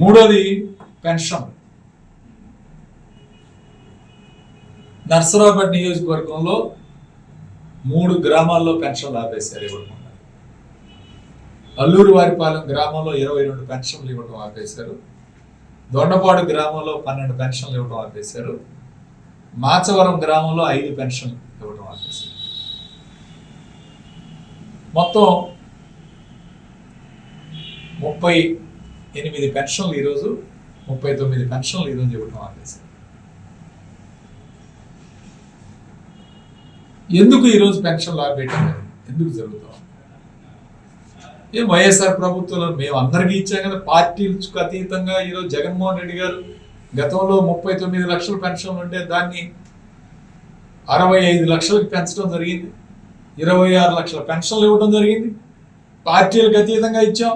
మూడోది పెన్షన్. నర్సరావుపేట నియోజకవర్గంలో 3 గ్రామాల్లో పెన్షన్లు ఆపేశారు ఇవ్వడం. అల్లూరు వారిపాలెం గ్రామంలో 22 పెన్షన్లు ఇవ్వడం ఆపేశారు. దొండపాడు గ్రామంలో 12 పెన్షన్లు ఇవ్వడం ఆపేశారు. మాచవరం గ్రామంలో 5 పెన్షన్లు ఇవ్వడం ఆపేశారు. మొత్తం 38 పెన్షన్లు ఈరోజు, 39 పెన్షన్లు ఈరోజు ఇవ్వడం ఆపేశారు. ఎందుకు ఈరోజు పెన్షన్లు ఆపేయటం ఎందుకు జరుగుతాం? వైఎస్ఆర్ ప్రభుత్వంలో మేము అందరికీ ఇచ్చాం కదా, పార్టీలకు అతీతంగా. ఈరోజు జగన్మోహన్ రెడ్డి గారు గతంలో 39 లక్షల పెన్షన్లు ఉంటే దాన్ని 65 లక్షలకు పెంచడం జరిగింది. 26 లక్షల పెన్షన్లు ఇవ్వడం జరిగింది. పార్టీలకు అతీతంగా ఇచ్చాం.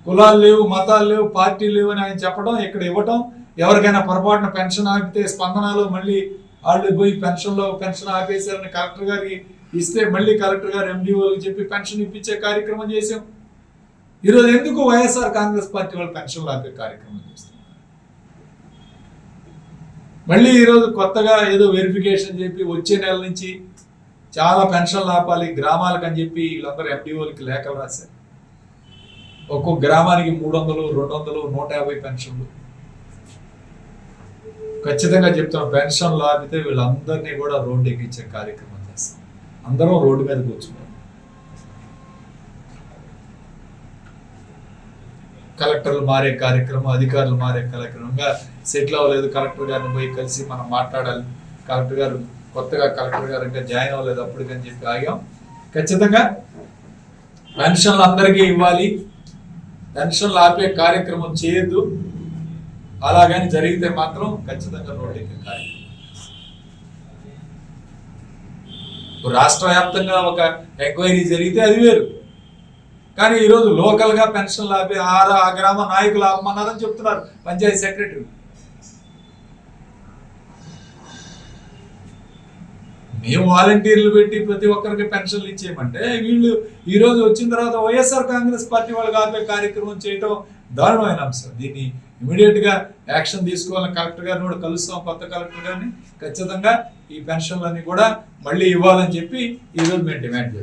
కులాలు లేవు, మతాలు లేవు, పార్టీలు లేవు అని ఆయన చెప్పడం, ఇక్కడ ఇవ్వటం. ఎవరికైనా పొరపాటున పెన్షన్ ఆపితే స్పందనలో మళ్ళీ వాళ్ళు పోయి పెన్షన్ ఆపేశారని కలెక్టర్ గారికి ఇస్తే మళ్ళీ కలెక్టర్ గారు ఎండిఓలకు చెప్పి పెన్షన్ ఇప్పించే కార్యక్రమం చేశాం. ఈరోజు ఎందుకు వైఎస్ఆర్ కాంగ్రెస్ పార్టీ వాళ్ళు పెన్షన్లు ఆపే కార్యక్రమం చేస్తారు? మళ్ళీ ఈరోజు కొత్తగా ఏదో వెరిఫికేషన్ చెప్పి వచ్చే నెల నుంచి చాలా పెన్షన్లు ఆపాలి గ్రామాలకు అని చెప్పి వీళ్ళందరూ ఎండిఓలకి లేఖలు రాశారు. ఒక్కొక్క గ్రామానికి 300, 200, 150 పెన్షన్లు. ఖచ్చితంగా చెప్తాం, పెన్షన్లు ఆపితే వీళ్ళందరినీ కూడా రోడ్డు ఎక్కించే కార్యక్రమం చేస్తాం. అందరం రోడ్డు మీద కూర్చున్నాం. కలెక్టర్లు మారే కార్యక్రమం, అధికారులు మారే కార్యక్రమంగా సెటిల్ అవ్వలేదు. కలెక్టర్ గారిని పోయి కలిసి మనం మాట్లాడాలి. కలెక్టర్ గారు కొత్తగా కలెక్టర్ గారు ఇంకా జాయిన్ అవ్వలేదు అప్పటికని చెప్పి ఆగాం. ఖచ్చితంగా పెన్షన్లు అందరికీ ఇవ్వాలి. పెన్షన్లు ఆపే కార్యక్రమం చేయొద్దు. అలాగని జరిగితే మాత్రం ఖచ్చితంగా రోడ్డెక్కే కార్యక్రమం. రాష్ట్ర వ్యాప్తంగా ఒక ఎంక్వైరీ జరిగితే అది వేరు. కానీ ఈరోజు లోకల్గా పెన్షన్లు ఆపి ఆ గ్రామ నాయకులు ఆపమన్నారని చెప్తున్నారు పంచాయతీ సెక్రటరీ. మేము వాలంటీర్లు పెట్టి ప్రతి ఒక్కరికి పెన్షన్లు ఇచ్చేయమంటే వీళ్ళు ఈరోజు వచ్చిన తర్వాత వైఎస్ఆర్ కాంగ్రెస్ పార్టీ వాళ్ళకి ఆపే కార్యక్రమం చేయటం దారుణమైన అంశం. దీన్ని ఇమీడియట్ గా యాక్షన్ తీసుకోవాలని కలెక్టర్ గారిని కూడా కలుస్తాం, కొత్త కలెక్టర్ గారిని. ఖచ్చితంగా ఈ పెన్షన్లన్నీ కూడా మళ్ళీ ఇవ్వాలని చెప్పి ఈరోజు మేము డిమాండ్ చేస్తాం.